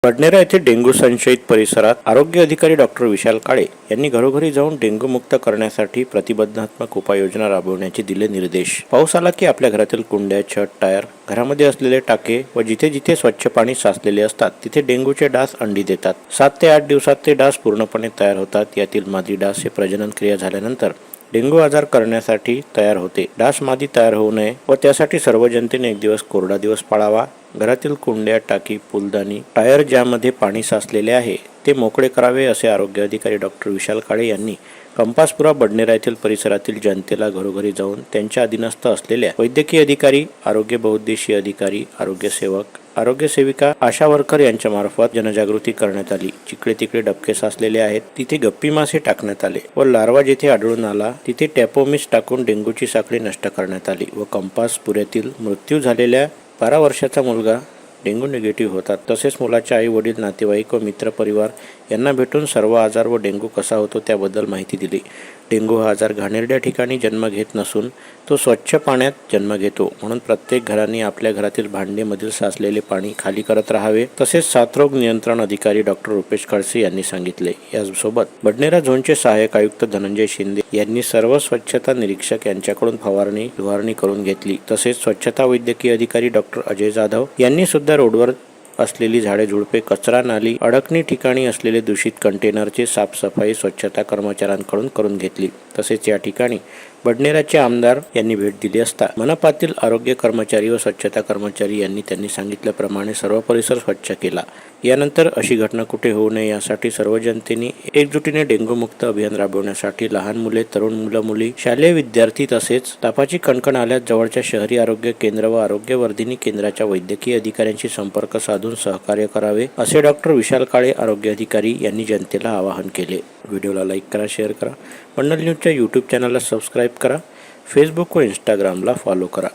बडनेरा येथे डेंग्यू संशयित परिसरात आरोग्य अधिकारी डॉक्टर विशाल काळे यांनी घरोघरी जाऊन डेंग्यू मुक्त करण्यासाठी प्रतिबंधात्मक उपाययोजना राबवण्याचे दिले निर्देश। पाऊस आला की आपल्या घरातील कुंड्या, छत, टायर, घरामध्ये असलेले टाके व जिथे जिथे स्वच्छ पाणी साचलेले असतात तिथे डेंग्यूचे डास अंडी देतात। 7 ते 8 दिवसात ते डास पूर्णपणे तयार होतात। यातील मादी डास हे प्रजनन क्रिया झाल्यानंतर डेंग्यू आजार करण्यासाठी तयार होते। डास मादी तयार होऊ नये व त्यासाठी सर्व जनतेने एक दिवस कोरडा दिवस पाळावा। घरातील कुंड्या, टाकी, फुलदाणी, टायर ज्यामध्ये पाणी साचलेले आहे ते मोकळे करावे असे आरोग्य अधिकारी डॉक्टर विशाल काळे यांनी कंपासपुरा बडनेरा येथील परिसरातील जनतेला घरोघरी जाऊन त्यांच्या अधीनस्थ असलेल्या वैद्यकीय अधिकारी, आरोग्य बहुउद्देशीय अधिकारी, आरोग्य सेवक, आरोग्य सेविका, आशा वर्कर यांच्या मार्फत जनजागृती करण्यात आली। जिकडे तिकडे डबके साचलेले आहेत तिथे गप्पी मासे टाकण्यात आले व लार्वा जिथे आढळून आला तिथे टॅपोमिस टाकून डेंग्यूची साखळी नष्ट करण्यात आली व कंपासपुऱ्यातील मृत्यू झालेल्या 12 वर्षाचा मुलगा डेंग्यू निगेटिव्ह होता। तसेच मुलाचे आई वडील, नातेवाईक व मित्रपरिवार यांना भेटून सर्व आजार व डेंग्यू कसा होतो त्याबद्दल माहिती दिली। डेंग्यू हा आजार घाणेरड्या ठिकाणी जन्म घेत नसून तो स्वच्छ पाण्यात जन्म घेतो, म्हणून प्रत्येक घराने आपल्या घरातील भांडेमधील साचलेले पाणी खाली करत राहावे। तसेच साथरोग नियंत्रण अधिकारी डॉक्टर रुपेश खडसे यांनी सांगितले। यासोबत बडनेरा झोनचे सहाय्यक आयुक्त धनंजय शिंदे यांनी सर्व स्वच्छता निरीक्षक यांच्याकडून फवारणी करून घेतली। तसेच स्वच्छता वैद्यकीय अधिकारी डॉक्टर अजय जाधव यांनी सुद्धा रोडवर असलेली झाडे झुडपे, कचरा नाली, अडकणी ठिकाणी असलेले दूषित कंटेनरची साफसफाई स्वच्छता कर्मचाऱ्यांकडून करून घेतली। तसेच या ठिकाणी बडनेराचे आमदार यांनी भेट दिली असता मनपातील आरोग्य कर्मचारी व स्वच्छता कर्मचारी यांनी त्यांनी सांगितल्याप्रमाणे सर्व परिसर स्वच्छ केला। यानंतर अशी घटना कुठे होऊ नये यासाठी सर्व जनतेने एकजुटीने डेंग्यू मुक्त अभियान राबवण्यासाठी लहान मुले, तरुण मुलं-मुली, शालेय विद्यार्थी तसेच तापाची कणकण आल्यास जवळच्या शहरी आरोग्य केंद्र व आरोग्य वर्धिनी केंद्राच्या वैद्यकीय अधिकाऱ्यांशी संपर्क साधून सहकार्य करावे असे डॉक्टर विशाल काळे आरोग्य अधिकारी यांनी जनतेला आवाहन केले। व्हिडिओला लाईक करा, शेअर करा, मंडल न्यूजच्या यूट्यूब चॅनलला सबस्क्राईब करा, फेसबुक व इंस्टाग्रामला फॉलो करा।